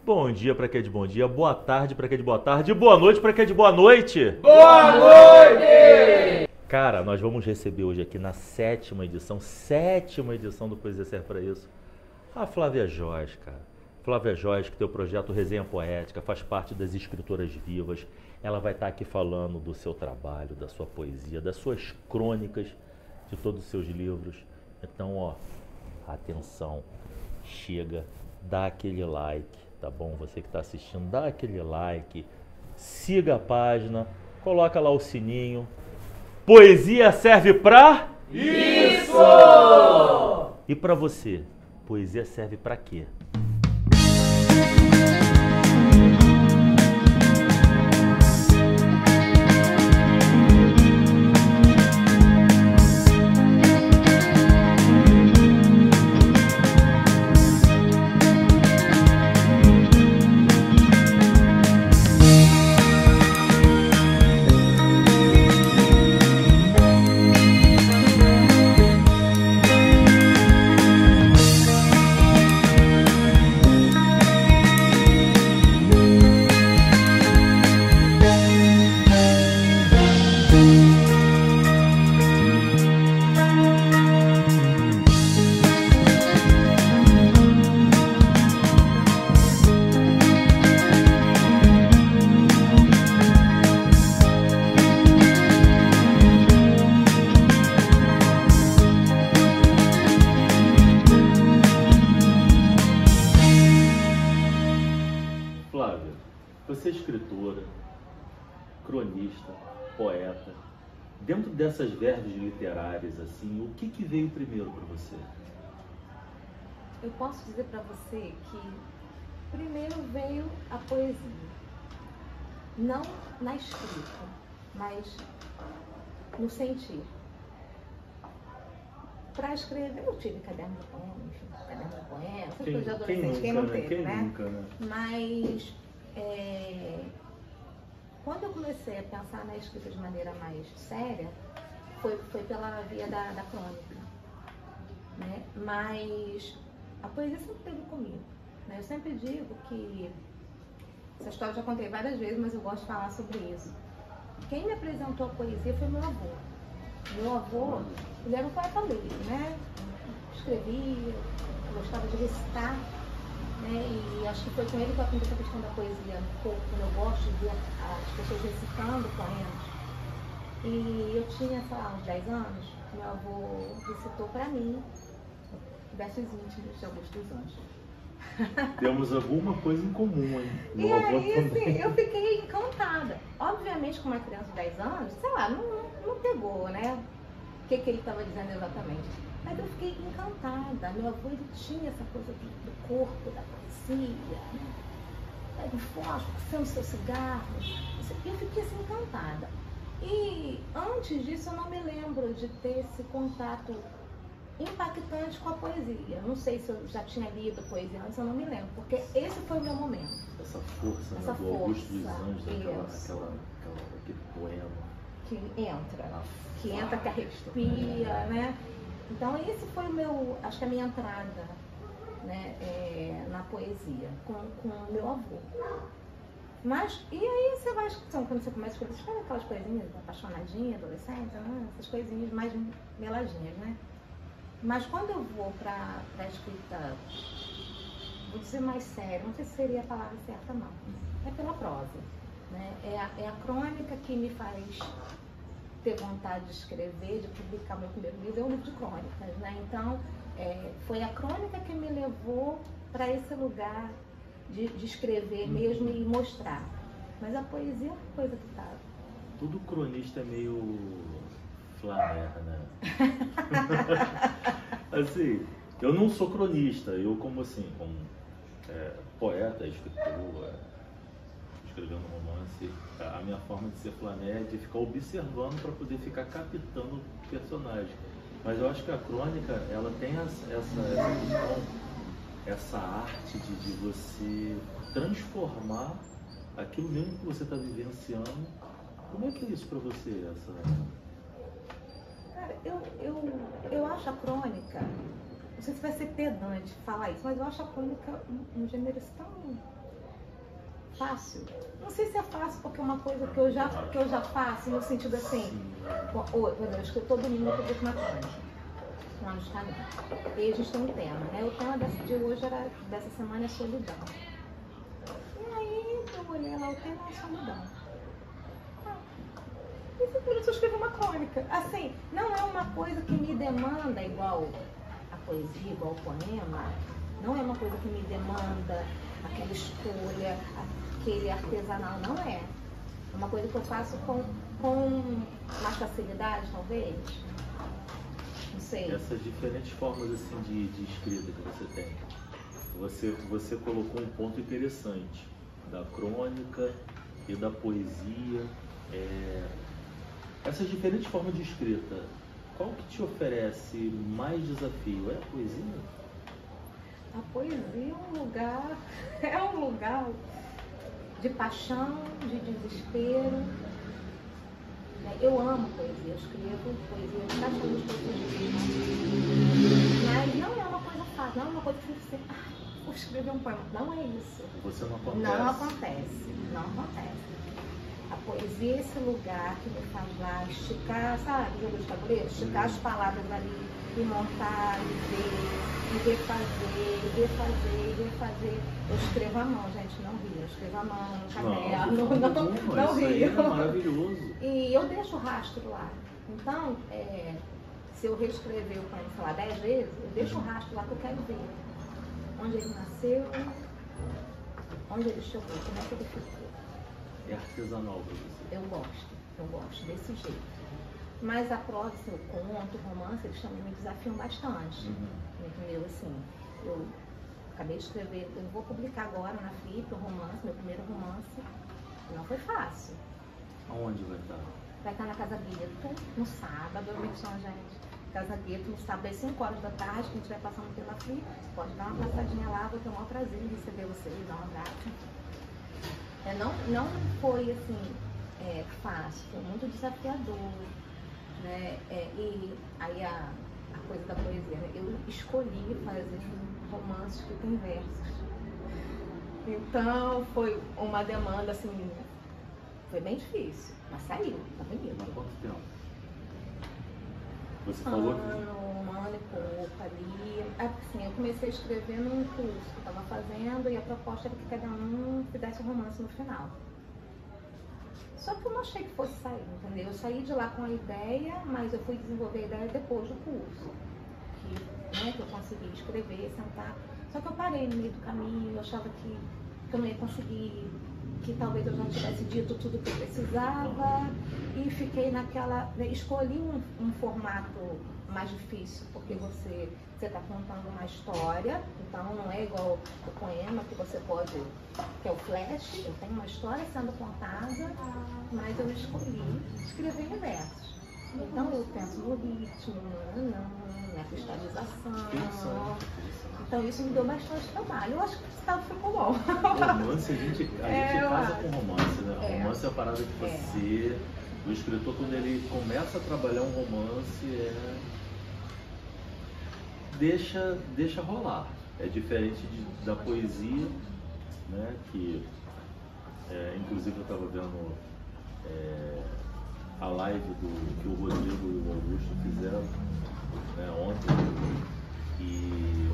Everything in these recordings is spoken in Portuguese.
Bom dia para quem é de bom dia, boa tarde para quem é de boa tarde, boa noite para quem é de boa noite. Boa noite! Cara, nós vamos receber hoje aqui na sétima edição do Poesia Serve Para Isso, a Flávia Joyce, cara. Flávia Joyce, que tem o projeto Resenha Poética, faz parte das Escritoras Vivas. Ela vai estar aqui falando do seu trabalho, da sua poesia, das suas crônicas, de todos os seus livros. Então, ó, atenção, chega, dá aquele like, tá bom? Você que está assistindo, dá aquele like, siga a página, coloca lá o sininho. Poesia serve pra... Isso! E pra você, poesia serve pra quê? Flávia, você é escritora, cronista, poeta. Dentro dessas verves literárias, assim, o que veio primeiro para você? Eu posso dizer para você que primeiro veio a poesia. Não na escrita, mas no sentir. Para escrever, eu tive caderno de poema, enfim, caderno de poema, essas coisas de adolescente, quem não teve, Quem né? nunca, né? Mas quando eu comecei a pensar na escrita de maneira mais séria, foi pela via da crônica, né? Mas a poesia sempre esteve comigo, né? Eu sempre digo que, essa história eu já contei várias vezes, mas eu gosto de falar sobre isso. Quem me apresentou a poesia foi meu avô. Meu avô, ele era um poeta livre, né? Escrevia, gostava de recitar, né? E acho que foi com ele que eu aprendi essa questão da poesia no corpo. Eu gosto de ver as pessoas recitando poemas. E eu tinha, sei lá, uns 10 anos, meu avô recitou para mim versos íntimos de Augusto dos Anjos. Temos alguma coisa em comum, hein? E aí, assim, eu fiquei encantada. Obviamente, com uma criança de 10 anos, sei lá, não pegou, né? O que ele estava dizendo exatamente. Mas eu fiquei encantada. Meu avô, ele tinha essa coisa do corpo, da poesia, pega um fósforo, acende seu cigarro. Eu fiquei assim, encantada. E antes disso, eu não me lembro de ter esse contato impactante com a poesia. Não sei se eu já tinha lido poesia antes, eu não me lembro, porque esse foi o meu momento. Essa força, Essa né, do força, Augusto dos Anjos, isso. aquele poema. Que entra, que arrepia, né? Então esse foi o meu, acho que a minha entrada, né, na poesia, com o meu avô. Mas, e aí você vai, quando você começa a escrever, você escreve aquelas coisinhas, apaixonadinha, adolescente, né? Essas coisinhas mais meladinhas, né? Mas quando eu vou para a escrita, vou dizer mais séria, não sei se seria a palavra certa não, é pela prosa, né? É a crônica que me faz ter vontade de escrever, de publicar meu primeiro livro, é um livro de crônicas, né? Então, foi a crônica que me levou para esse lugar de escrever mesmo e mostrar. Mas a poesia é uma coisa que tá... Todo cronista é meio flaner, né? Assim, eu não sou cronista, eu como poeta, escritor, escrevendo romance, a minha forma de ser flaner é de ficar observando para poder ficar captando o personagem. Mas eu acho que a crônica, ela tem essa arte de você transformar aquilo mesmo que você está vivenciando. Como é que é isso para você? Cara, eu acho a crônica, não sei se vai ser pedante falar isso, mas eu acho a crônica um gênero tão fácil. Não sei se é fácil porque é uma coisa que eu já faço, no sentido assim, por exemplo, eu todo domingo eu publico uma crônica lá no Instagram. E a gente tem um tema, né? O tema de hoje dessa semana é solidão. E aí eu olhei lá, o tema é solidão. E simplesmente eu escrevo uma crônica. Assim, não é uma coisa que me demanda igual a poesia, igual o poema. Não é uma coisa que me demanda aquela escolha, aquele artesanal, não é. É uma coisa que eu faço com mais facilidade, talvez. Não sei. Essas diferentes formas assim de escrita que você tem. Você colocou um ponto interessante da crônica e da poesia. Essas diferentes formas de escrita, qual que te oferece mais desafio? É a poesia? A poesia é um lugar de paixão, de desespero. Eu amo poesia, eu escrevo poesia praticamente todos os dias. Mas não é uma coisa fácil, não é uma coisa que você vou escrever um poema. Não é isso. Você não acontece. Não acontece, não acontece. A poesia é esse lugar que me faz lá esticar, sabe, jogo de tabuleiro, esticar as palavras ali e montar, e refazer. Eu escrevo à mão, gente, não rio. Eu escrevo à mão, no caderno, não rio. É maravilhoso. E eu deixo o rastro lá. Então, se eu reescrever o poema, sei lá, 10 vezes, eu deixo o rastro lá que eu quero ver. Onde ele nasceu, onde ele chegou, como é que ele ficou. É artesanal para você? Eu gosto desse jeito. Mas a prosa, assim, o conto, o romance, eles também me desafiam bastante. Entendeu? Assim, eu acabei de escrever, eu vou publicar agora na Flip o romance, meu primeiro romance. Não foi fácil. Aonde vai estar? Vai estar na Casa Gueto, no sábado, gente. Casa Gueto, no sábado, às 5 horas da tarde, que a gente vai passando pela Flip. Pode dar uma passadinha lá, vou ter o maior prazer em receber vocês, dar um abraço. Não foi assim fácil, foi muito desafiador, né? E aí a coisa da poesia, né? Eu escolhi fazer romances que tem versos. Então foi uma demanda assim, foi bem difícil, mas saiu, tá bonito. Há quanto tempo? Você falou que... Um ano e pouco ali. Assim, eu comecei a escrever num curso que eu estava fazendo e a proposta era que cada um fizesse um romance no final. Só que eu não achei que fosse sair, entendeu? Eu saí de lá com a ideia, mas eu fui desenvolver a ideia depois do curso. Que eu consegui escrever, sentar. Só que eu parei no meio do caminho, eu achava que eu não ia conseguir, que talvez eu já tivesse dito tudo que eu precisava e fiquei naquela... Escolhi um formato mais difícil, porque você está contando uma história, então não é igual o poema que você pode, que é o flash, eu tenho uma história sendo contada, mas eu escolhi escrever em versos. Então eu penso no ritmo, na cristalização. Então isso me deu bastante trabalho. Eu acho que o resultado ficou bom. Romance, a gente casa com romance, né? Romance é a parada que você... O escritor, quando ele começa a trabalhar um romance, deixa rolar. É diferente da poesia, né? Que, inclusive, eu estava vendo a live que o Rodrigo e o Augusto fizeram, né, ontem. E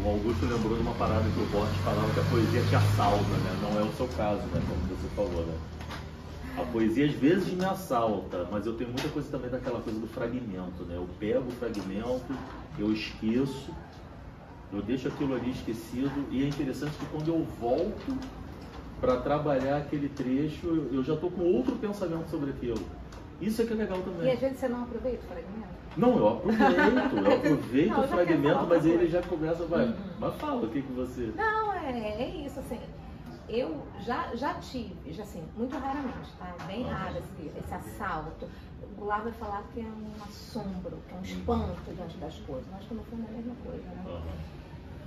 o Augusto lembrou de uma parada que o Borges falava que a poesia te assalta, né? Não é o seu caso, né? Como você falou, né? A poesia às vezes me assalta, mas eu tenho muita coisa também daquela coisa do fragmento, né? Eu pego o fragmento, eu esqueço, eu deixo aquilo ali esquecido, e é interessante que quando eu volto para trabalhar aquele trecho, eu já estou com outro pensamento sobre aquilo. Isso é que é legal também. E às vezes você não aproveita o fragmento? Não, eu aproveito o fragmento, mas ele já começa, mas fala o que você... Não, é isso, assim, eu já tive, assim, muito raramente, tá? Bem raro esse assalto. O Goulart vai falar que é um assombro, que é um espanto diante das coisas. Nós que no fundo é a mesma coisa, né?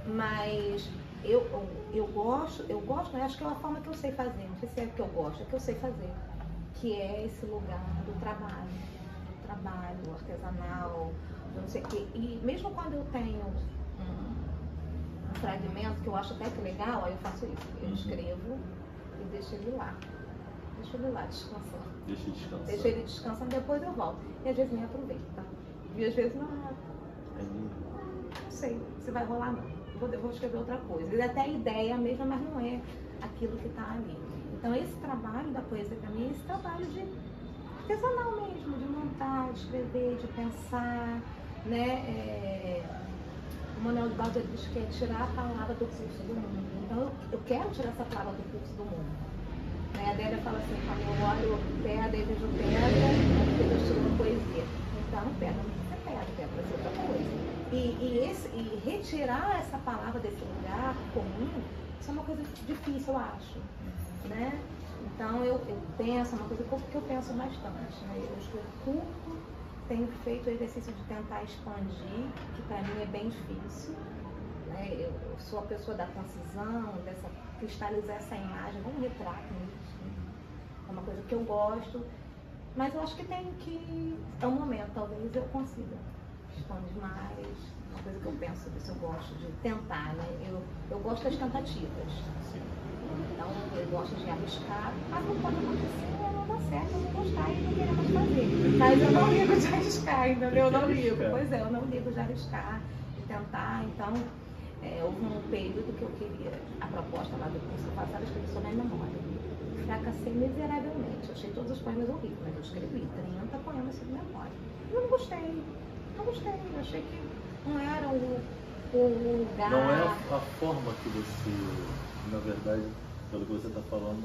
Mas eu gosto, né? Acho que é uma forma que eu sei fazer, não sei se é que eu gosto, é que eu sei fazer, que é esse lugar do trabalho, artesanal, não sei o quê. E mesmo quando eu tenho um fragmento que eu acho até que legal, aí eu faço isso. Eu escrevo e deixo ele lá. Deixa ele lá descansando. Deixa descansar. Deixa ele descansando, depois eu volto. E às vezes nem aproveito, tá? E às vezes não sei se vai rolar não. Vou escrever outra coisa. E até a ideia mesmo, mas não é aquilo que está ali. Então esse trabalho da poesia para mim é esse trabalho de artesanal mesmo, de montar, de escrever, de pensar, né? O Manuel de Balde diz que é tirar a palavra do curso do mundo. Então eu quero tirar essa palavra do curso do mundo. A Adélia fala assim, quando eu olho pedra e vejo pedra, eu estilo poesia. Então, pedra não precisa ser pedra, pedra vai ser outra coisa. E retirar essa palavra desse lugar comum, isso é uma coisa difícil, eu acho. Né? Então, eu penso, é uma coisa que eu penso bastante. Né? Eu estou curto, tenho feito o exercício de tentar expandir, que para mim é bem difícil. Né? Eu sou a pessoa da concisão, dessa cristalizar essa imagem, um retrato mesmo. É uma coisa que eu gosto, mas eu acho que tem que... É um momento, talvez eu consiga expandir mais. Uma coisa que eu penso sobre isso, eu gosto de tentar, né? Eu gosto das tentativas. Então, eu gosto de arriscar, mas não pode acontecer, não dá certo, eu não gostar e não querer mais fazer. Mas eu não ligo de arriscar, entendeu? Eu não ligo. Pois é, eu não ligo de arriscar, de tentar. Então, houve um período que eu queria, a proposta lá do curso passado, eu escrevi sobre a memória. Fracassei miseravelmente. Eu achei todos os poemas horríveis, mas eu escrevi 30 poemas sobre memória. Eu não gostei. Eu achei que não era o lugar. Não é a forma que você, na verdade, pelo que você está falando,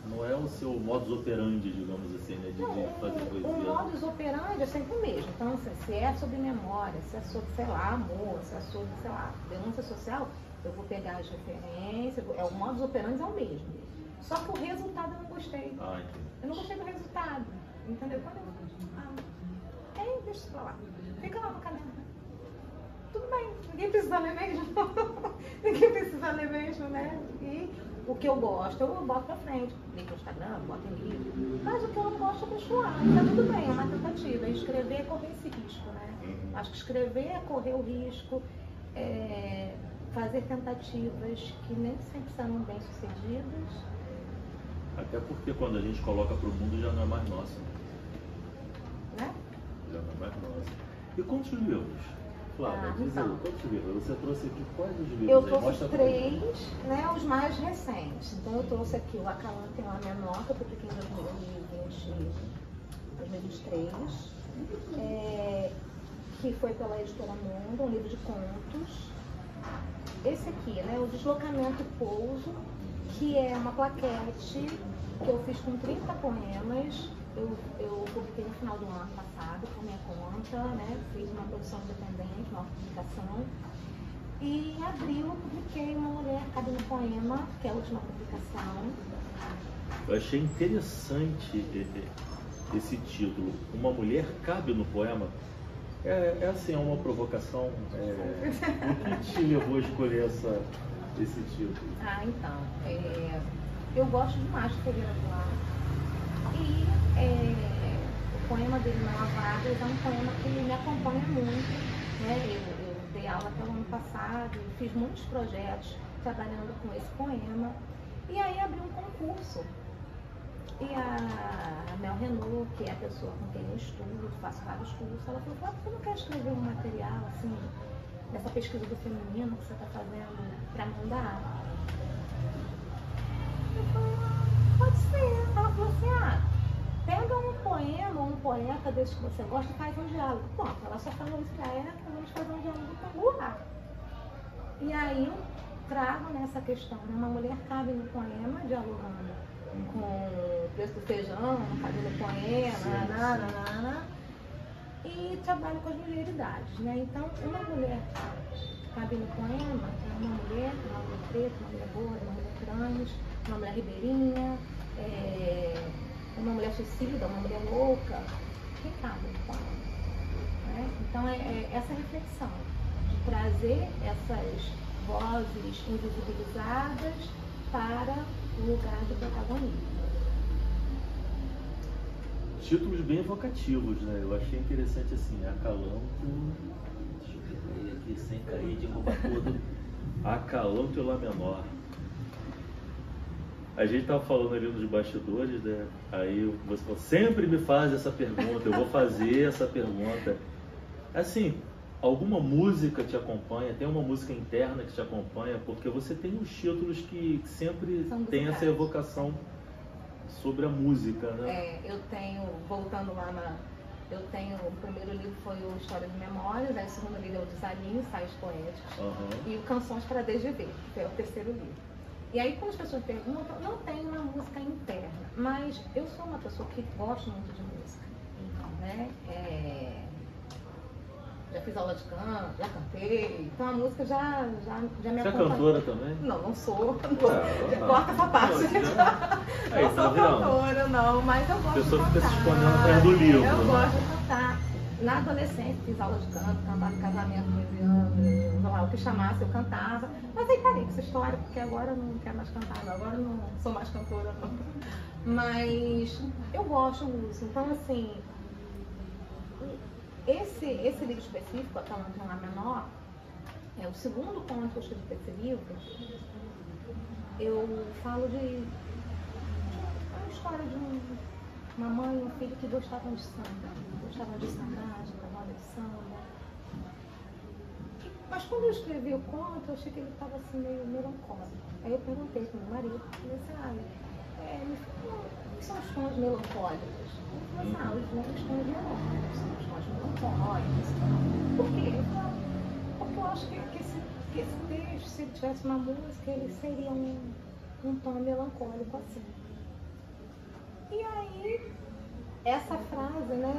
não é o seu modus operandi, digamos assim, né, de fazer poesia. O modus operandi é sempre o mesmo. Então, assim, se é sobre memória, se é sobre, sei lá, amor, se é sobre, sei lá, denúncia social, eu vou pegar as referências, o modus operandi é o mesmo. Só que o resultado eu não gostei. Eu não gostei do resultado. Entendeu? Quando eu... deixa isso pra lá. Fica lá no caderno. Tudo bem, ninguém precisa ler mesmo. Ninguém precisa ler mesmo, né? E o que eu gosto, eu boto pra frente. Link no Instagram, boto em livro. Mas o que eu não gosto, eu deixo lá. Então tudo bem, é uma tentativa. Escrever é correr esse risco, né? Acho que escrever é correr o risco. Fazer tentativas que nem sempre serão bem sucedidas. Até porque quando a gente coloca para o mundo já não é mais nosso. Né? Já não é mais nosso. E quantos livros? Flávia, diz aí, quantos livros? Você trouxe aqui quais os livros? Eu trouxe 3, né, os mais recentes. Então eu trouxe aqui o Acalante em La Menor, que eu publiquei em 2023, que foi pela Editora Mundo, um livro de contos. Esse aqui, né, o Deslocamento e Pouso, que é uma plaquete que eu fiz com 30 poemas. Eu publiquei no final do ano passado, por minha conta, né? Fiz uma produção independente, uma publicação. E em abril eu publiquei Uma Mulher Cabe no Poema, que é a última publicação. Eu achei interessante esse título, Uma Mulher Cabe no Poema. É assim, é uma provocação. O que te levou a escolher esse título? Então, eu gosto demais de Ferreira Goulart. E o poema dele, Não Há Vagas, é um poema que me acompanha muito. Né? Eu dei aula até o ano passado, fiz muitos projetos trabalhando com esse poema. E aí abri um concurso. E a Mel Renault, que é a pessoa com quem eu estudo, faço vários cursos, ela falou, por que você não quer escrever um material assim, dessa pesquisa do feminino que você está fazendo para mandar? Eu falei, pode ser. Ela falou assim, pega um poema ou um poeta desse que você gosta e faz um diálogo. Pronto, ela só falou isso pra ela, que vamos fazer um diálogo com o Goulart. E aí eu trago nessa questão, né? Uma mulher cabe no poema, dialogando com o preço do feijão, fazendo poema, e trabalho com as mulheridades, né? Então, uma mulher cabe no poema, é uma mulher preta, uma mulher gorda, uma mulher trans, uma mulher ribeirinha, uma mulher suicida, uma mulher louca, que cabe no poema, né? Então, essa reflexão de trazer essas vozes invisibilizadas para o lugar do protagonismo. Títulos bem evocativos, né? Eu achei interessante assim, Acalanto, deixa eu ver aqui sem cair de roubar tudo, Acalanto e Lá Menor. A gente tava falando ali nos bastidores, né? Aí você falou, sempre me faz essa pergunta, eu vou fazer essa pergunta. Assim, alguma música te acompanha? Tem uma música interna que te acompanha? Porque você tem os títulos que sempre tem essa evocação sobre a música, né? Eu tenho, voltando lá eu tenho, o primeiro livro foi o História de Memórias, aí o segundo livro é o Desalinho, Ensaios Poéticos, e o Canções para DGV, que é o terceiro livro. E aí, quando as pessoas perguntam, não tem uma música interna, mas eu sou uma pessoa que gosta muito de música, né? Já fiz aula de canto, já cantei, então a música já me acompanha. Você é cantora também? Não sou. Corta essa parte. Aí, não sou cantora, não, mas eu gosto de cantar. A pessoa fica se escondendo atrás do livro. Eu gosto de cantar. Na adolescência fiz aula de canto, cantava em casamento, 15 anos, lá, o que chamasse eu cantava. Mas aí parei com essa história, porque agora eu não quero mais cantar, agora eu não sou mais cantora, não. Mas eu gosto disso, então assim... Esse livro específico, A Talento Lá Menor, é o segundo conto que eu escrevi desse livro. Eu falo de uma história de uma mãe e um filho que gostavam de samba, gostavam de sambagem, da roda de samba. Mas quando eu escrevi o conto, eu achei que ele estava assim meio melancólico. Aí eu perguntei para o meu marido, falei assim, o que são os tons melancólicos? Ele falou assim, os tons melancólicos são os tons melancólicos. Por quê? Eu falei, porque eu acho que esse texto, se ele tivesse uma música, ele seria um tom melancólico assim. E aí, essa frase, né,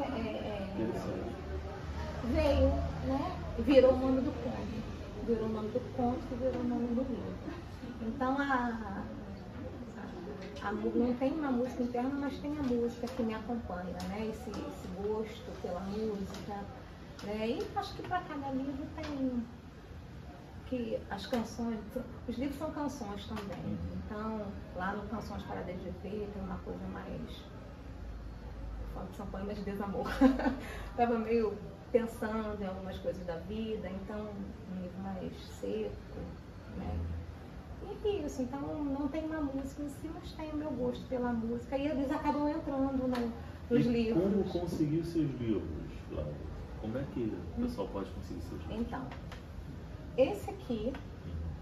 veio, né, virou o nome do conto. Virou o nome do conto e virou o nome do livro. Então, não tem uma música interna, mas tem a música que me acompanha, né? Esse gosto pela música, né? E acho que para cada livro tem que as canções, os livros são canções também. Então, lá no Canções para DGV tem uma coisa mais, eu falo de champanhe, mas de desamor. Estava meio pensando em algumas coisas da vida, então um livro mais seco, né? E isso, então não tem uma música em si, mas tem o meu gosto pela música e eles acabam entrando nos livros. Como conseguir seus livros, Flávia? Como é que o pessoal pode conseguir seus livros? Então, esse aqui,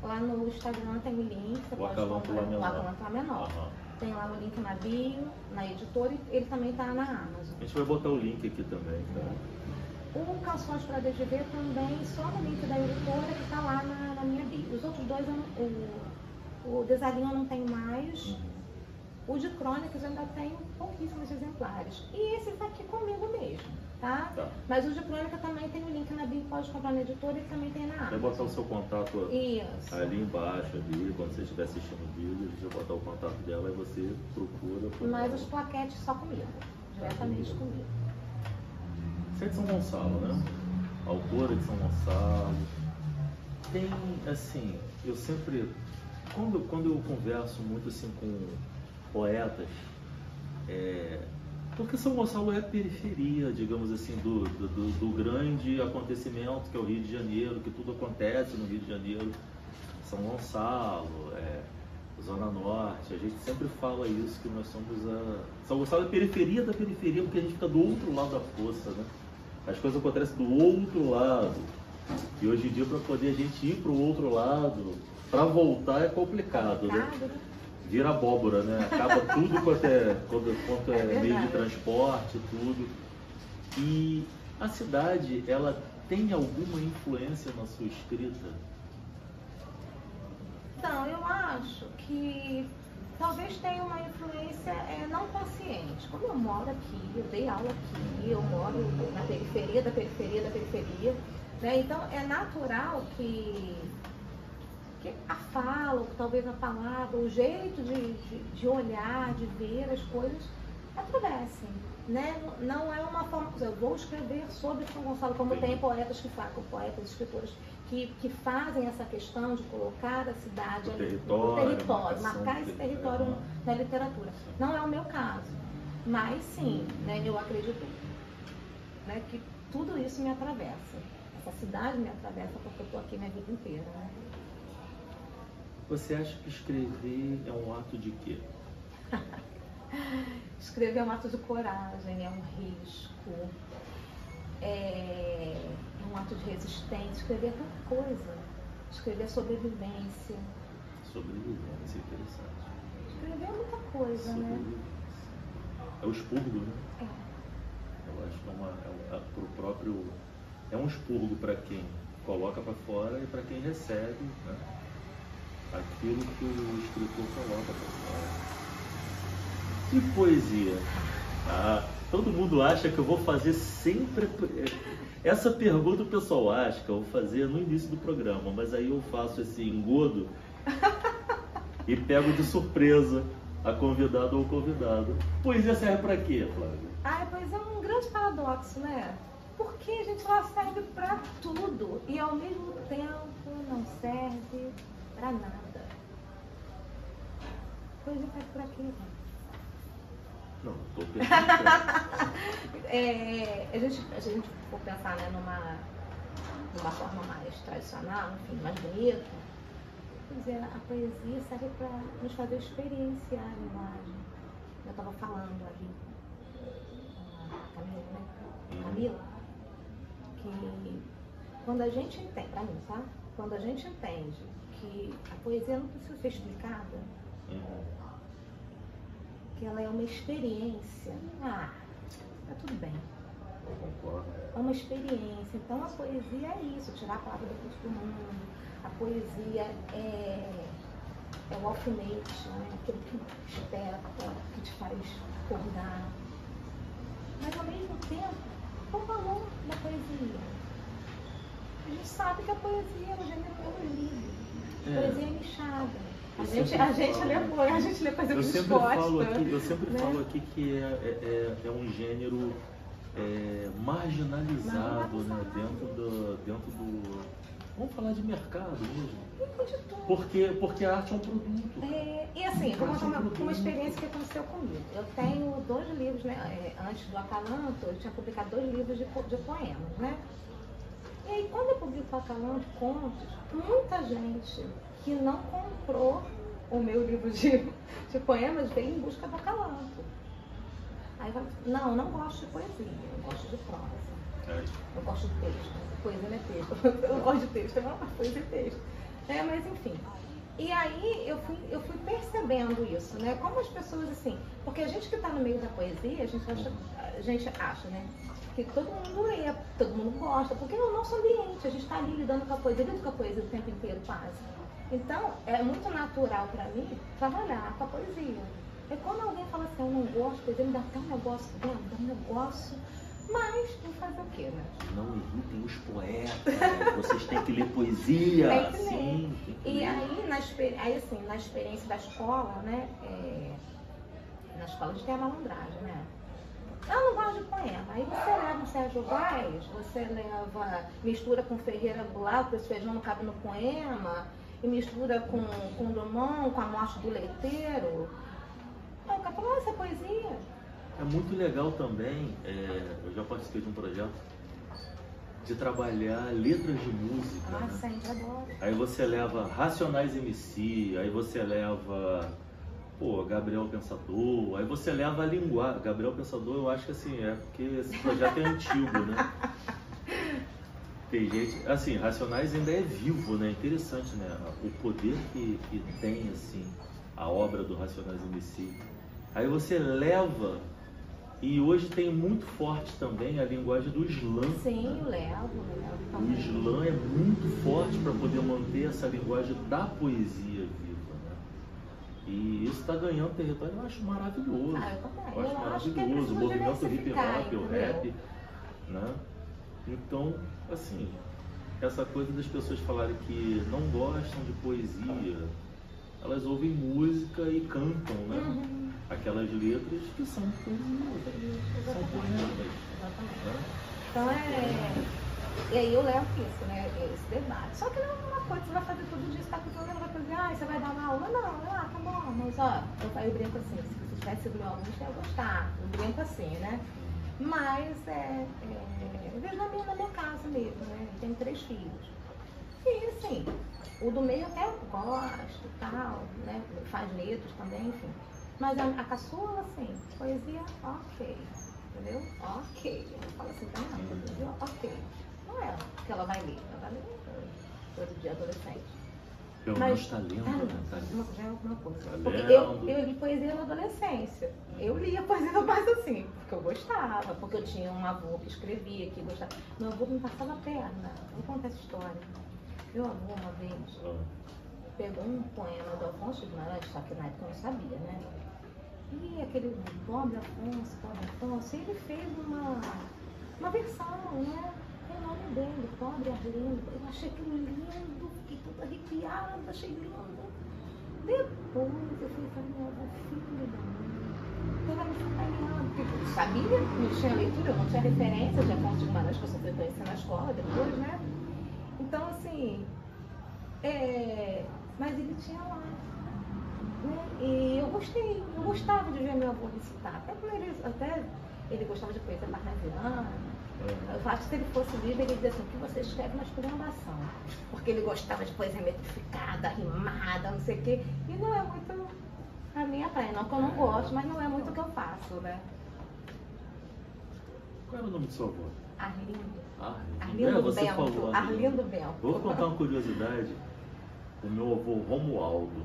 lá no Instagram tem o link, você pode comprar o Acalanto Lá Menor. Tem lá o link na bio, na editora, e ele também está na Amazon. A gente vai botar o link aqui também, tá? O Canções para DGV também, só no link da editora que está lá na minha bio. Os outros dois, o Desalinho eu não tenho mais. O de Crônicas eu ainda tenho pouquíssimos exemplares. E esse está aqui comigo mesmo, tá? Mas o de Crônica também tem o link na bio, pode comprar na editora e também tem na Amazon. Vai botar o seu contato ali embaixo, ali, quando você estiver assistindo o vídeo, a gente vai botar o contato dela e você procura. Mas os plaquetes só comigo, diretamente comigo. Você é de São Gonçalo, né? Autora de São Gonçalo. Tem, assim, eu sempre... Quando eu converso muito assim com poetas, porque São Gonçalo é a periferia, digamos assim, do grande acontecimento que é o Rio de Janeiro, que tudo acontece no Rio de Janeiro. São Gonçalo, Zona Norte, a gente sempre fala isso, que nós somos São Gonçalo é a periferia da periferia, porque a gente fica do outro lado da poça, né? As coisas acontecem do outro lado. E hoje em dia, para poder a gente ir para o outro lado, para voltar é complicado, né? Vira abóbora, né? Acaba tudo quanto é meio de transporte, tudo. E a cidade, ela tem alguma influência na sua escrita? Então, eu acho que talvez tenha uma influência não consciente. Como eu moro aqui, eu dei aula aqui, eu moro na periferia da periferia da periferia, né? Então é natural que a fala, talvez a palavra, o jeito de olhar, de ver as coisas atravessem, né? Não é uma forma, eu vou escrever sobre São Gonçalo, como tem poetas que fazem, poetas, escritores que fazem essa questão de colocar a cidade no ali, território, marcar esse território na literatura. Não é o meu caso, mas sim, né, eu acredito, né, que tudo isso me atravessa. Essa cidade me atravessa porque eu estou aqui minha vida inteira. Né? Você acha que escrever é um ato de quê? Escrever é um ato de coragem, é um risco, é um ato de resistência. Escrever é tanta coisa. Escrever é sobrevivência. Sobrevivência, interessante. Escrever é muita coisa, né? É o expurgo, né? É. Eu acho que é um expurgo para quem coloca para fora e para quem recebe, né? Aquilo que o escritor coloca para fora. E poesia? Todo mundo acha que eu vou fazer sempre... Essa pergunta o pessoal acha que eu vou fazer no início do programa, mas aí eu faço esse engodo e pego de surpresa a convidada ou convidado. Poesia serve para quê, Flávia? Pois é um grande paradoxo, né? Porque a gente ela serve para tudo e ao mesmo tempo não serve para nada. Poesia serve para quê, gente? Não, estou perguntando. A gente for pensar, né, numa forma mais tradicional, enfim, mais bonita, pois é, a poesia serve para nos fazer experienciar a linguagem. Eu estava falando ali com a Camila, né? Camila, que quando a gente entende, para mim, tá? Quando a gente entende que a poesia não precisa ser explicada, que ela é uma experiência, tá tudo bem. Eu concordo. É uma experiência. Então a poesia é isso, tirar a palavra do curso do mundo. A poesia é o alfinete, né? Aquilo que espeta, que te faz acordar. Mas ao mesmo tempo, qual o valor da poesia? A gente sabe que a poesia é um gênero pelo livro. A poesia é nichada. A gente lê coisa que gosta. Eu sempre falo aqui que é um gênero marginalizado, né? Dentro do... Vamos falar de mercado mesmo. Porque a arte é um produto. E assim, vou contar uma experiência que aconteceu comigo. Eu tenho 2 livros, né? Antes do Acalanto, eu tinha publicado 2 livros de poemas, né? E aí, quando eu publico o Acalanto, contos, muita gente que não comprou o meu livro de poemas veio em busca do Acalanto. Aí eu falo, não gosto de poesia, eu gosto de prosa. Eu gosto de texto. Poesia não é texto. Eu gosto de texto, não, poesia é texto. Mas enfim. E aí eu fui percebendo isso, né? Como as pessoas, assim, porque a gente que está no meio da poesia, a gente acha, né? Que todo mundo lê, todo mundo gosta, porque é o nosso ambiente, a gente está ali lidando com a poesia, lido com a poesia o tempo inteiro quase. Então, é muito natural para mim trabalhar com a poesia. E quando alguém fala assim, eu não gosto de poesia, me dá até um negócio dentro, dá um negócio, mas vou fazer o quê, né? Não irritem os poetas, vocês têm que ler poesia. Tem que ler. E aí, na experiência da escola, né? Na escola a gente tem a malandragem, né? Eu não gosto de poema. Aí você leva um Sérgio Vaz, você leva, mistura com Ferreira Goulart, porque esse feijão não cabe no poema, e mistura com Drummond, com a morte do leiteiro. Aí o cara fala, essa é poesia. É muito legal também, eu já participei de um projeto de trabalhar letras de música. Ah, né? sempre adoro. Aí você leva Racionais MC, aí você leva Gabriel Pensador, aí você leva a linguagem. Gabriel Pensador, eu acho que assim, porque esse projeto é antigo, né? Tem gente, assim, Racionais ainda é vivo, né? Interessante, né? O poder que tem, assim, a obra do Racionais MC. Aí você leva, e hoje tem muito forte também a linguagem do slam. Sim, né? eu levo O slam é muito forte para poder manter essa linguagem da poesia viva, né? E isso está ganhando território, eu acho maravilhoso. Eu acho maravilhoso. maravilhoso. O movimento hip hop, o entendeu? rap, né? Então, assim, essa coisa das pessoas falarem que não gostam de poesia, elas ouvem música e cantam, né? Uhum. Aquelas letras que são poesias, são poemas. Exatamente. Né? Então e aí eu levo isso, né? Esse debate. Só que não é uma coisa, você vai fazer tudo isso, tá com uma coisa, você vai dar uma aula? Não, tá bom, mas eu brinco assim, se você tivesse sido meu aluno, você ia gostar. Eu brinco assim, né? Mas eu vejo na minha casa mesmo, né? Eu tenho 3 filhos. E assim, o do meio até gosto e tal, né? Faz letras também, enfim. Mas a caçula, assim, poesia, ok. Entendeu? Ok. Ela fala assim, tá não, poesia, ok. Não é que ela vai ler, ela vai ler todo dia adolescente. Pelo menos está lendo, né? Tá lendo. Já é alguma coisa. Tá Porque lendo. eu li poesia na adolescência. Eu lia poesia mais assim, porque eu gostava, porque eu tinha um avô que escrevia, que gostava. Meu avô me passava a perna. Vou contar essa história. Meu avô, uma vez, pegou um poema do Afonso Guimarães, só que na época eu não sabia, né? E aquele pobre Afonso, ele fez uma versão, né? Tem o nome dele, Pobre Arlindo. Eu achei aquilo lindo, fiquei toda arrepiada, achei lindo. Depois eu fui para minha avó, filho da mãe. Ela me sacaneando, porque eu sabia, não tinha leitura, eu não tinha referência de Afonso Guimarães, que eu só fui conhecer na escola depois, né? Então, assim, mas ele tinha lá. Né? E eu gostava de ver meu avô recitar. Até ele gostava de poesia parnasiana. Eu acho que se ele fosse livre, ele dizia assim, o que você escreve na esculhambação. Porque ele gostava de poesia metrificada, rimada, não sei o quê. E não é muito a minha praia, não que eu não gosto, mas não é muito o que eu faço, né? Qual era o nome do seu avô? Arlindo. Arlindo Você Bento. falou Arlindo Bento. Vou contar uma curiosidade. O meu avô Romualdo,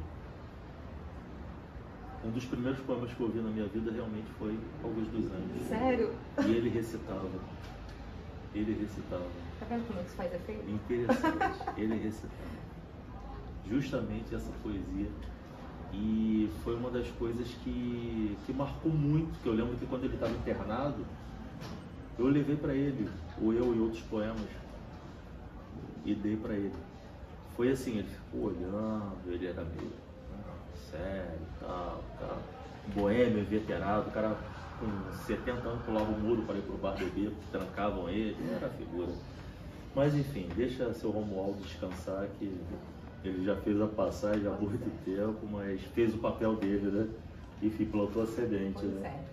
um dos primeiros poemas que eu ouvi na minha vida realmente foi Augusto dos Anjos. Sério? E ele recitava. Tá vendo como isso faz efeito? Interessante. Ele recitava justamente essa poesia. E foi uma das coisas que marcou muito, que eu lembro que quando ele estava internado, eu levei para ele o Eu e Outros Poemas e dei para ele. Foi assim, ele ficou olhando, ele era meio sério, tal. Um boêmio, inveterado, o cara com 70 anos pulava o muro para ir pro bar beber, porque trancavam ele era figura. Mas enfim, deixa seu Romualdo descansar, que ele já fez a passagem há muito tempo, mas fez o papel dele, né? Enfim, plantou a semente, né?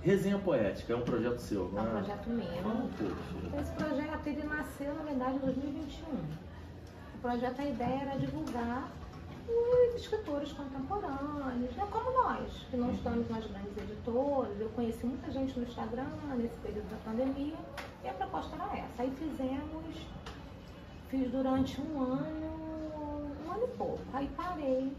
Resenha Poética é um projeto seu, não é? É um projeto meu. Esse projeto ele nasceu, na verdade, em 2021. O projeto, a ideia era divulgar os escritores contemporâneos, né, como nós, que não estamos nas grandes editoras. Eu conheci muita gente no Instagram nesse período da pandemia e a proposta era essa. Aí fiz durante um ano e pouco. Aí parei,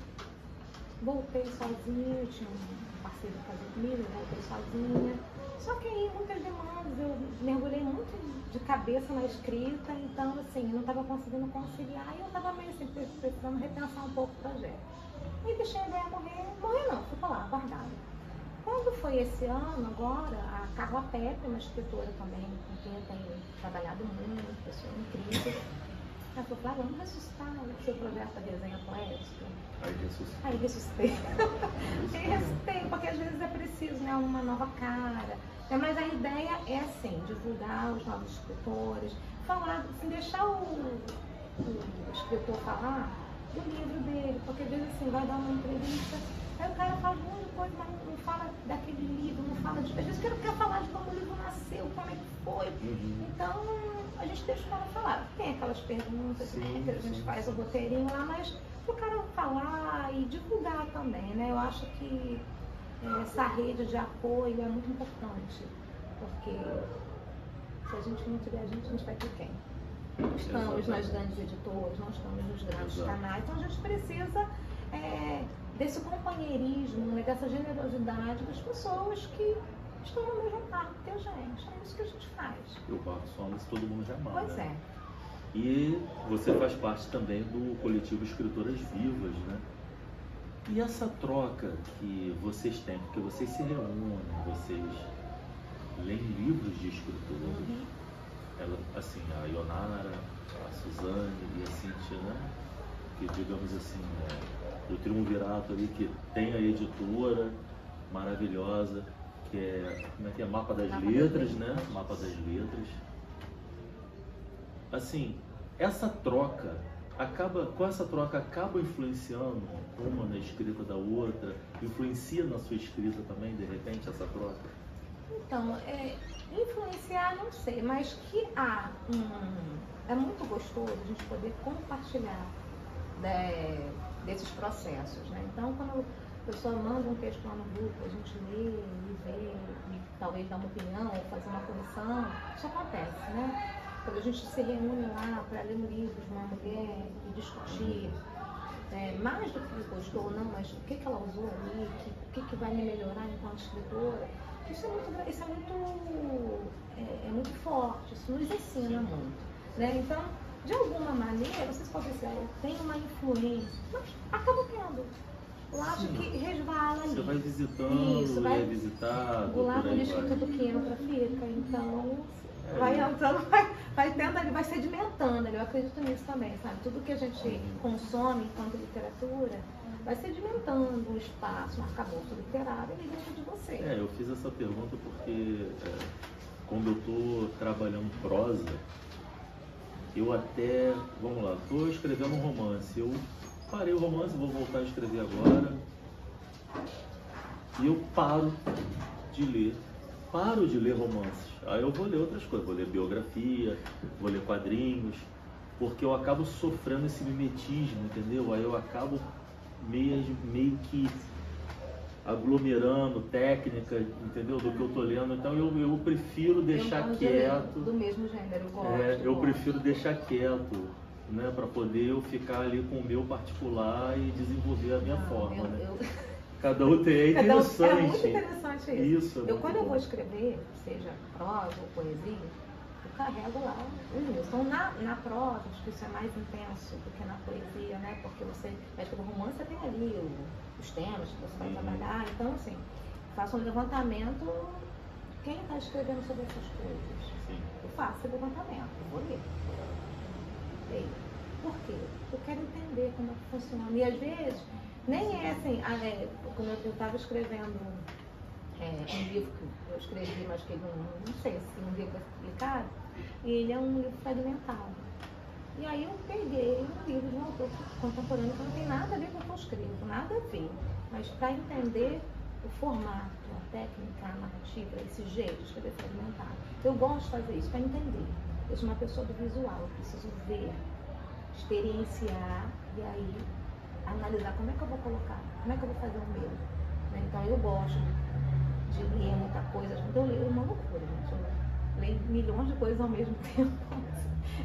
voltei sozinha, tinha um parceiro que fazia comigo, eu voltei sozinha. Só que aí muitas demandas, eu mergulhei muito de cabeça na escrita, então assim, eu não estava conseguindo conciliar e eu estava meio assim, precisando repensar um pouco o projeto. E deixei a ideia morrer não, ficou lá, guardada. Quando foi esse ano, agora, a Carla Pepe, uma escritora também, com quem eu tenho trabalhado muito, pessoa incrível, ela falou, vamos ressuscitar o seu projeto da Resenha Poética. Aí ressuscitei. Ressuscitei, porque às vezes é preciso, né, uma nova cara. Mas a ideia é assim, divulgar os novos escritores, falar, assim, deixar o escritor falar do livro dele, porque às vezes assim, vai dar uma entrevista, aí o cara fala de um monte de coisa, mas não fala daquele livro, não fala de. Às vezes ele quer falar de como o livro nasceu, como é que foi. Então a gente deixa o cara falar. Tem aquelas perguntas, né, que a gente faz o roteirinho lá, mas o cara falar e divulgar também, né? Eu acho que essa rede de apoio é muito importante, porque se a gente não tiver a gente vai ter quem? Não estamos nas grandes editoras, não estamos nos grandes canais, então a gente precisa desse companheirismo, né, dessa generosidade das pessoas que estão no mesmo barco que a gente. É isso que a gente faz. E o barco somos todo mundo jamais. Pois né? é. E você faz parte também do coletivo Escritoras Vivas, né? E essa troca que vocês têm, porque vocês se reúnem, vocês leem livros de escritores, ela, assim, a Ionara, a Suzane e a Cíntia, né? Que digamos assim, o triunvirato ali que tem a editora maravilhosa, que é, como é que é? Mapa das Letras, né? Mapa das Letras. Assim, essa troca com essa troca acaba influenciando uma na escrita da outra, influencia na sua escrita também, de repente, essa troca? Então, influenciar, não sei, mas que é muito gostoso a gente poder compartilhar desses processos, né? Então, quando a pessoa manda um texto lá no grupo, a gente lê e vê, e talvez dá uma opinião ou fazer uma correção, isso acontece, né? Quando a gente se reúne lá para ler um livro de uma mulher e discutir mais do que gostou ou não, mas o que ela usou ali, o que vai me melhorar enquanto escritora, isso é muito forte, isso nos ensina muito, né? Então, de alguma maneira, vocês podem dizer, eu tenho uma influência, mas acaba tendo. Eu acho que resvala ali. Você vai visitando, isso, vai visitar. O lado do Instituto que entra fica, então vai entrando, vai tendo ali, vai sedimentando ali, eu acredito nisso também, sabe? Tudo que a gente consome enquanto literatura vai sedimentando o espaço, um arcabouço literário ali dentro de você. Eu fiz essa pergunta porque quando eu estou trabalhando prosa, eu até, vamos lá, estou escrevendo um romance, eu parei o romance, vou voltar a escrever agora, e eu paro de ler romances. Aí eu vou ler outras coisas, vou ler biografia, vou ler quadrinhos, porque eu acabo sofrendo esse mimetismo, entendeu? Aí eu acabo meio que aglomerando técnica, entendeu? Do que eu tô lendo, então eu prefiro deixar quieto. Do mesmo gênero, eu gosto. Eu prefiro deixar quieto, né? Para poder eu ficar ali com o meu particular e desenvolver a minha forma, né? Cada um tem, é interessante. É muito interessante isso. Quando eu vou escrever, seja prosa ou poesia, eu carrego lá o livro. Então, na prosa, acho que isso é mais intenso do que na poesia, né? Porque você vai escrever um romance, você tem ali os temas que você vai trabalhar. Então, assim, faço um levantamento. Quem está escrevendo sobre essas coisas? Sim. Eu faço esse levantamento, eu vou ler. Por quê? Eu quero entender como é que funciona. E às vezes, nem é assim, quando eu estava escrevendo um livro que eu escrevi, mas que não sei se um livro vai ser publicado, e ele é um livro fragmentado. E aí eu peguei um livro de um autor contemporâneo que não tem nada a ver com o que eu escrevo, nada a ver, mas para entender o formato, a técnica, a narrativa, esse jeito de escrever fragmentado. Eu gosto de fazer isso para entender. Eu sou uma pessoa do visual, eu preciso ver, experienciar e aí analisar como é que eu vou colocar, como é que eu vou fazer o meu. Né? Então eu gosto de ler muita coisa, então eu leio uma loucura, gente. Eu leio milhões de coisas ao mesmo tempo.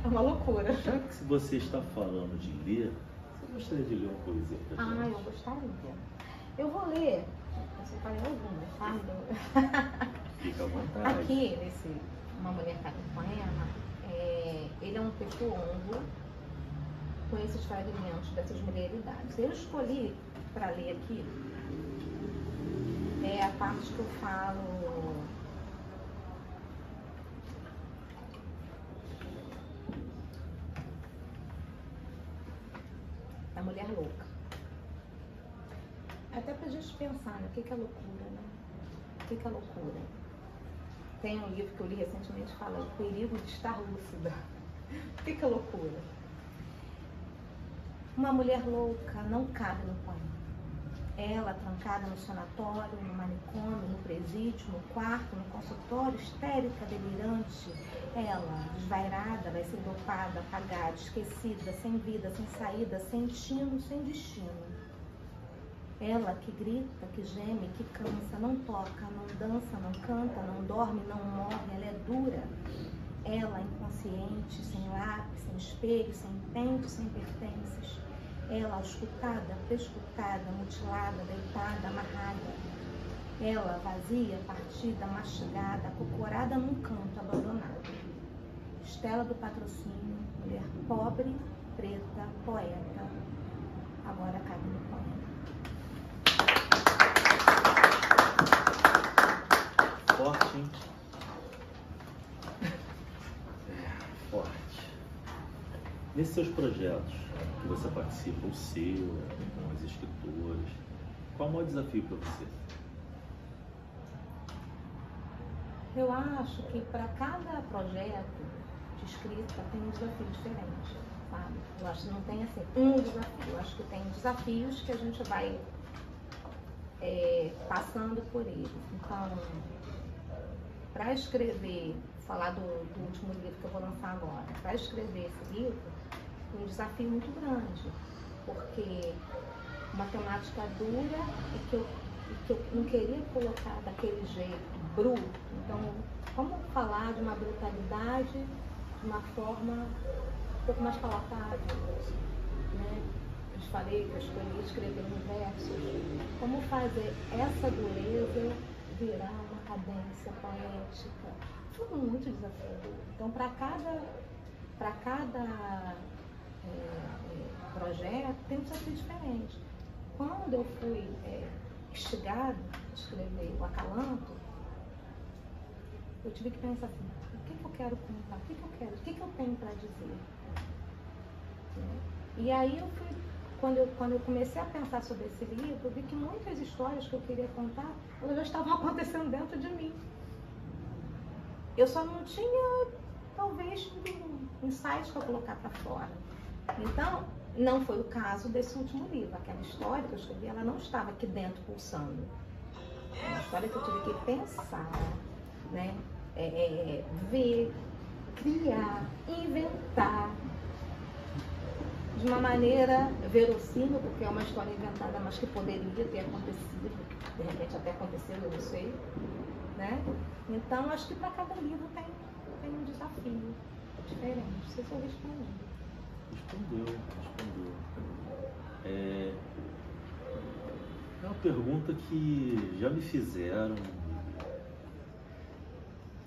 É uma loucura. Já que você está falando de ler, você gostaria de ler uma poesia pra gente? Eu gostaria. Eu vou ler, eu separei algumas, tá? Fica à vontade. Aqui, nesse Uma Mulher Cai em Poema, ele é um texto longo, com esses fragmentos dessas mulheridades. Eu escolhi para ler aqui a parte que eu falo da mulher louca. Até pra gente pensar, né? O que é loucura, né? O que é loucura? Tem um livro que eu li recentemente que fala o perigo de estar lúcida. O que é loucura? Uma mulher louca não cabe no pano. Ela, trancada no sanatório, no manicômio, no presídio, no quarto, no consultório, histérica, delirante. Ela, desvairada, vai ser dopada, apagada, esquecida, sem vida, sem saída, sem tino, sem destino. Ela que grita, que geme, que cansa, não toca, não dança, não canta, não dorme, não morre, ela é dura. Ela, inconsciente, sem lápis, sem espelho, sem pente, sem pertences. Ela, auscultada, prescutada, mutilada, deitada, amarrada. Ela, vazia, partida, mastigada, acocorada num canto, abandonada. Estela do Patrocínio, mulher pobre, preta, poeta. Agora cabe no poema. Forte, hein? Forte. Nesses seus projetos que você participa, o seu, com os escritores, qual é o maior desafio para você? Eu acho que para cada projeto de escrita tem um desafio diferente, sabe? Eu acho que não tem assim um desafio, eu acho que tem desafios que a gente vai passando por eles. Então, para escrever, falar do último livro que eu vou lançar agora, para escrever esse livro, foi um desafio muito grande, porque uma temática dura e que eu não queria colocar daquele jeito bruto. Então, como falar de uma brutalidade de uma forma um pouco mais palatável, né? Eu falei que eu escolhi escrever em versos. Como fazer essa dureza virar uma cadência poética? Foi muito desafiador. Então, para cada projeto tem um desafio diferente. Quando eu fui instigada a escrever o Acalanto, eu tive que pensar assim, o que eu quero contar, o que eu tenho para dizer. E aí eu fui, quando eu comecei a pensar sobre esse livro, eu vi que muitas histórias que eu queria contar, elas já estavam acontecendo dentro de mim. Eu só não tinha, talvez, insights para colocar para fora. Então, não foi o caso desse último livro. Aquela história que eu escrevi, ela não estava aqui dentro pulsando. É uma história que eu tive que pensar, né? Ver, criar, inventar de uma maneira verossímil, porque é uma história inventada, mas que poderia ter acontecido, de repente até aconteceu, eu não sei, né? Então, acho que para cada livro tem um desafio diferente. Não sei se eu respondi. Respondeu. É uma pergunta que já me fizeram.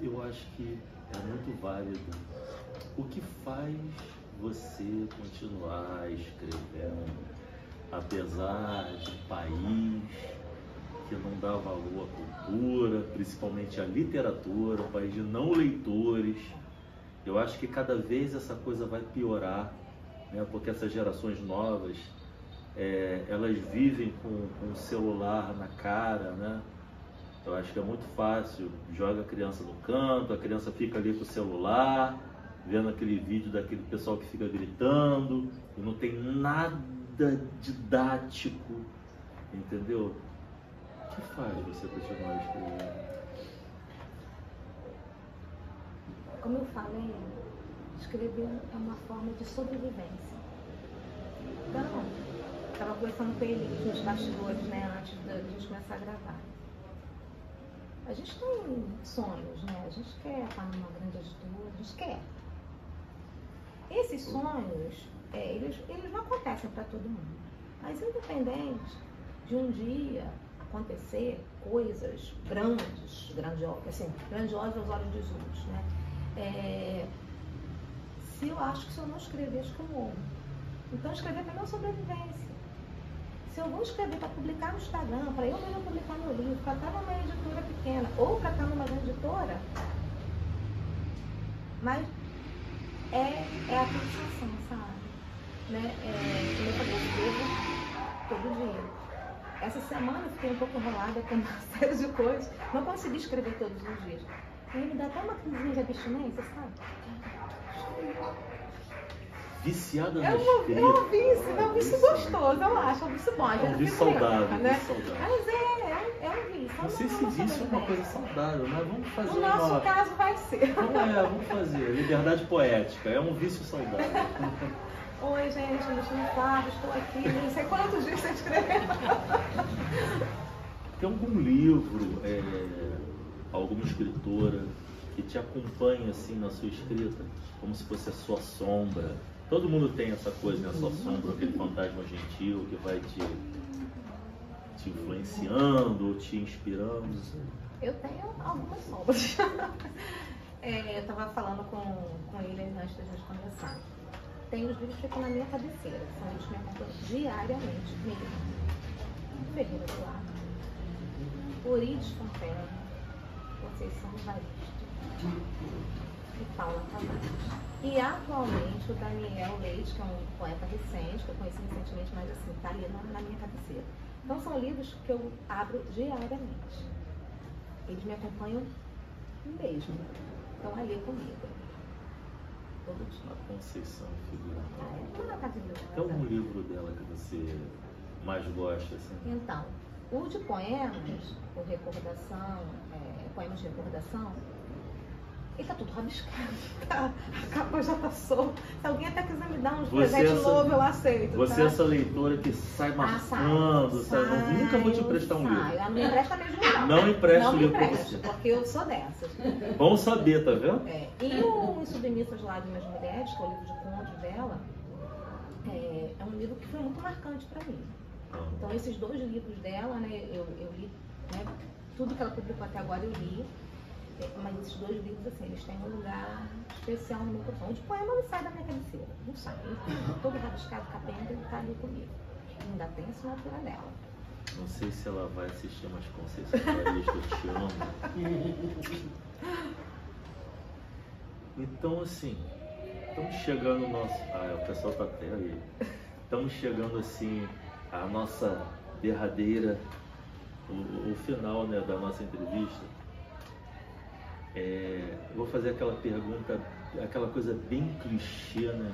Eu acho que é muito válido. O que faz você continuar escrevendo, apesar de um país que não dá valor à cultura, principalmente à literatura, um país de não leitores? Eu acho que cada vez essa coisa vai piorar, né? Porque essas gerações novas, elas vivem com o celular na cara, né? Eu acho que é muito fácil, joga a criança no canto, a criança fica ali com o celular, vendo aquele vídeo daquele pessoal que fica gritando, e não tem nada didático, entendeu? O que faz você continuar escrevendo? Como eu falei, escrever é uma forma de sobrevivência. Então, estava conversando com ele nos bastidores, né, antes da gente começar a gravar. A gente tem sonhos, né? A gente quer estar numa grande editora, a gente quer. Esses sonhos, eles não acontecem para todo mundo. Mas independente de um dia acontecer coisas grandiosas, assim, grandiosas aos olhos dos outros, né? Se eu acho que se eu não escrever, acho que eu morro. Então escrever para minha sobrevivência. Se eu vou escrever para publicar no Instagram, para eu mesmo publicar meu livro, para estar numa editora pequena ou para estar numa grande editora, mas é a fixação, sabe? Né? Eu escrevo todo dia. Essa semana eu fiquei um pouco enrolada com uma série de coisas, não consegui escrever todos os dias. E me dá até uma crisinha de abstinência, sabe? Viciada na É escrita. um vício gostoso, eu acho, é um vício bom. É um vício saudável, né? saudável. Mas é um vício. Não sei se vício é uma coisa saudável, mas vamos fazer no nosso caso vai ser. Vamos fazer. Liberdade poética, é um vício saudável. Oi, gente, eu me chamo Flávio, estou aqui, não sei quantos dias você escreveu. Tem algum livro, alguma escritora que te acompanha assim na sua escrita, como se fosse a sua sombra? Todo mundo tem essa coisa, né? A sua sombra, aquele fantasma gentil que vai te influenciando ou te inspirando. Eu tenho algumas sombras. Eu estava falando com ele antes da gente conversar. Tem os livros que ficam na minha cabeceira, que são livros que me acompanham diariamente mesmo. Ferreira Duarte, Eurídice Fontana, Conceição Evaristo e Paula Tavares. E atualmente o Daniel Leite, que é um poeta recente, que eu conheci recentemente, mas assim, está ali na minha cabeceira. Então são livros que eu abro diariamente. Eles me acompanham mesmo. Estão ali comigo. Todo dia. A Conceição, figura. É maravilhosa. Tem algum livro dela que você mais gosta? Assim? Então, O de poemas, o recordação, poemas de recordação, ele tá tudo rabiscado, tá? A capa já tá solta. Se alguém até quiser me dar uns presentes novos, eu aceito. Você tá? é essa leitora que sai marcando, nunca vou te emprestar um livro. Não me empresta mesmo, não. Não empresta o livro pra pra você. Porque eu sou dessas. Bom saber, tá vendo? E o Submissas Lágrimas Mulheres, que é o livro de contos dela, é um livro que foi muito marcante para mim. Então, esses 2 livros dela, né, eu li, né, tudo que ela publicou até agora eu li. Mas esses 2 livros, assim, eles têm um lugar especial no meu coração. O de poema não sai da minha cabeceira, não sai. Todo rabiscado, capenga, ele tá ali comigo. E ainda tem a assinatura dela. Não sei se ela vai assistir, mas Conceição Evaristo, eu te amo. Então, assim, estamos chegando no nosso... o pessoal tá até aí. Estamos chegando, assim, à nossa derradeira, o final, né, da nossa entrevista. Vou fazer aquela pergunta, aquela coisa bem clichê, né?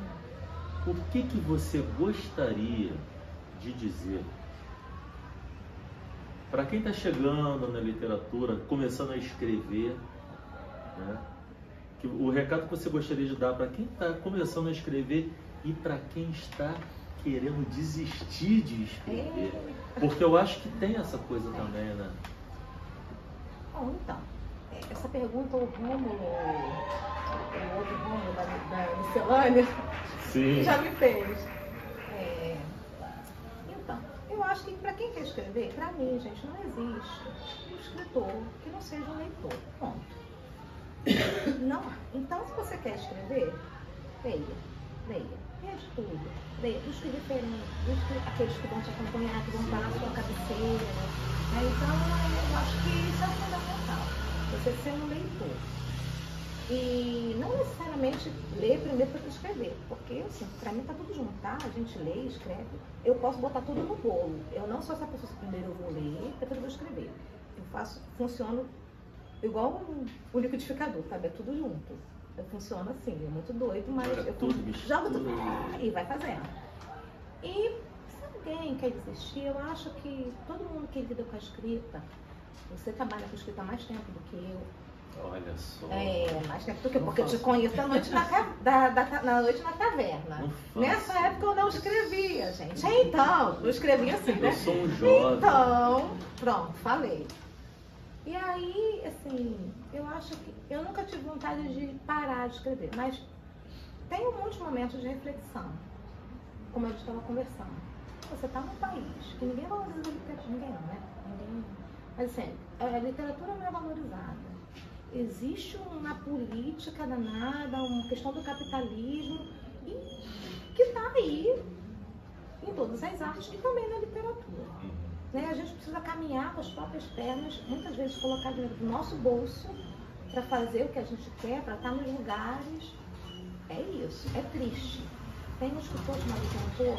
O que você gostaria de dizer para quem está chegando na literatura, começando a escrever, né? O recado que você gostaria de dar para quem está começando a escrever e para quem está querendo desistir de escrever? Porque eu acho que tem essa coisa também, né? Bom, então, essa pergunta, o outro Rômulo da Miscelânea, sim, já me fez. Então, eu acho que para quem quer escrever, para mim, gente, não existe um escritor que não seja um leitor. Ponto. Não. Então, se você quer escrever, leia de tudo. Leia dos que diferentes, aqueles que vão te acompanhar, que vão estar na sua cabeceira. Então, eu acho que isso é fundamental. Você ser um leitor. E não necessariamente ler primeiro para escrever, porque assim, para mim tá tudo junto, tá? A gente lê, escreve, eu posso botar tudo no bolo. Eu não sou essa pessoa que primeiro eu vou ler, depois eu vou escrever. Funciono igual o liquidificador, sabe? É tudo junto. Eu funciono assim, é muito doido, mas eu jogo tudo e vai fazendo. E se alguém quer desistir, eu acho que todo mundo que lida com a escrita, você trabalha com escrita há mais tempo do que eu. Olha só. Mais tempo do que eu, porque eu te conheço da noite na noite na taverna. Nessa época eu não escrevia, gente. Então, eu escrevia assim, né? Eu sou um jovem. Então, pronto, falei. E aí, assim, eu acho que eu nunca tive vontade de parar de escrever, mas tem muitos momentos de reflexão, como a gente estava conversando. Você está num país que ninguém valoriza a literatura, ninguém não, né? Mas assim, a literatura não é valorizada. Existe uma política danada, uma questão do capitalismo que está aí em todas as artes e também na literatura. Né? A gente precisa caminhar com as próprias pernas, muitas vezes colocar dinheiro do nosso bolso para fazer o que a gente quer, para estar nos lugares. É isso, é triste. Tem um escritor chamado Cantor,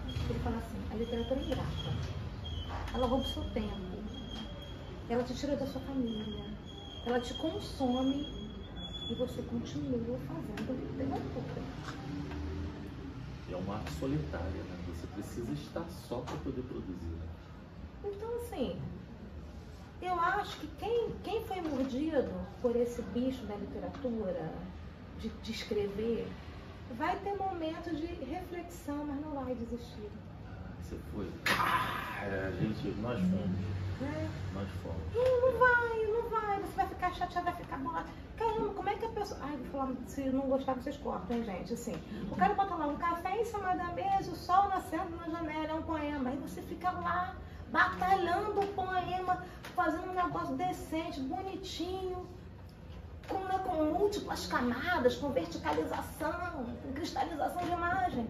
ele fala assim, a literatura é ingrata. Ela rouba o seu tempo, ela te tira da sua família, ela te consome e você continua fazendo literatura. É uma arte solitária, né? Você precisa estar só para poder produzir. Né? Então, assim, eu acho que quem foi mordido por esse bicho da literatura, de escrever, vai ter momentos de reflexão, mas não vai desistir. Você foi. Nós fomos. Nós fomos. Não vai. Você vai ficar chateado, vai ficar bolado. Caramba, como é que a pessoa... Ai, vou falar, se não gostar, vocês cortam, hein, gente? Assim, o cara bota lá um café em cima da mesa, o sol nascendo na janela, é um poema. Aí você fica lá, batalhando o poema, fazendo um negócio decente, bonitinho, com múltiplas camadas, com verticalização, com cristalização de imagem.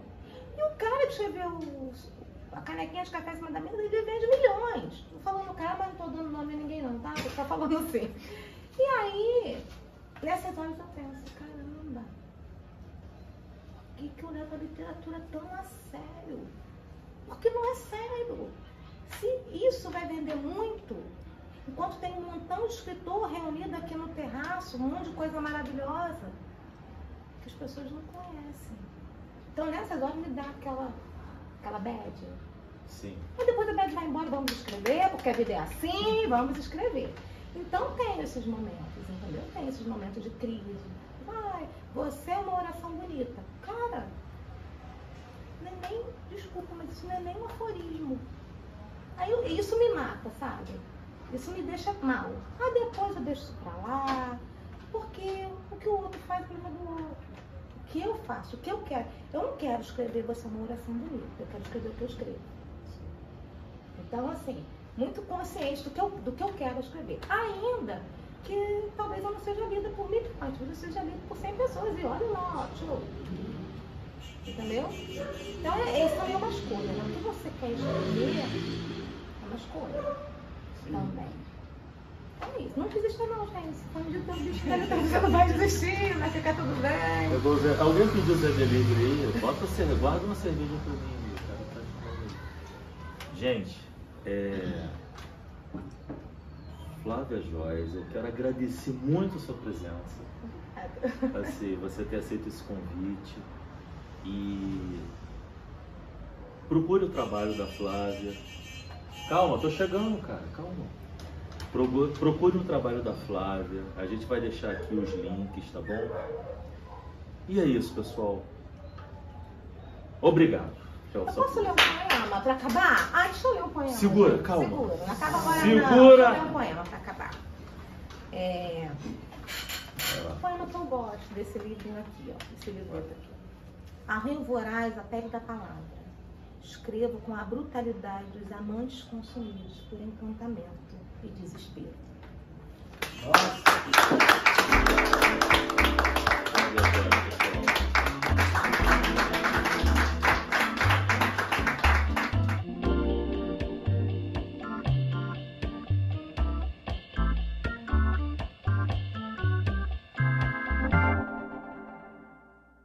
E o cara que escreveu a canequinha de café em cima da mesa, ele vende milhões. Não falando cara, mas não tô dando nome a ninguém não, tá? Tô só falando assim. E aí, nessas horas eu penso, caramba, que eu levo a literatura tão a sério? Porque não é sério. Se isso vai vender muito, enquanto tem um montão de escritor reunido aqui no terraço, um monte de coisa maravilhosa, que as pessoas não conhecem. Então nessas horas me dá aquela bad, Sim. Mas depois a bad vai embora, vamos escrever, porque a vida é assim, vamos escrever. Então tem esses momentos, entendeu? Tem esses momentos de crise. Vai, você é uma oração bonita. Cara, não é nem, desculpa, mas isso não é nem um aforismo. Aí isso me mata, sabe? Isso me deixa mal. Aí depois eu deixo isso pra lá, porque o que o outro faz é problema do outro. O que eu faço, o que eu quero. Eu não quero escrever você uma oração bonita, eu quero escrever o que eu escrevo. Então, assim, muito consciente do que eu quero escrever. Ainda que talvez eu não seja lida por milhões, mas eu seja lida por 100 pessoas. E olha lá, show. Entendeu? Então, essa é uma escolha. Né? O que você quer escrever é uma escolha. Sim. Também. É isso. Não desista não, gente. Quando eu tô desistindo, você não vai desistir, vai ficar tudo bem. Eu vou ver. Alguém pediu Zé Delivery aí? Guarda uma cerveja pra mim, cara. Gente, Flávia Joyce, eu quero agradecer muito a sua presença. Assim, você ter aceito esse convite. E procure o trabalho da Flávia. Calma, tô chegando, cara, calma. Procure um trabalho da Flávia, a gente vai deixar aqui os links, tá bom? E é isso, pessoal. Obrigado. Eu posso ler um poema para acabar? Ah, deixa eu ler um poema. Segura, calma. Segura, não acaba agora Segura. não. Deixa eu ler um poema para acabar. O poema que eu gosto desse livrinho aqui, ó. Esse livro aqui. Arranho voraz a pele da palavra. Escrevo com a brutalidade dos amantes consumidos por encantamento e desespero. Nossa!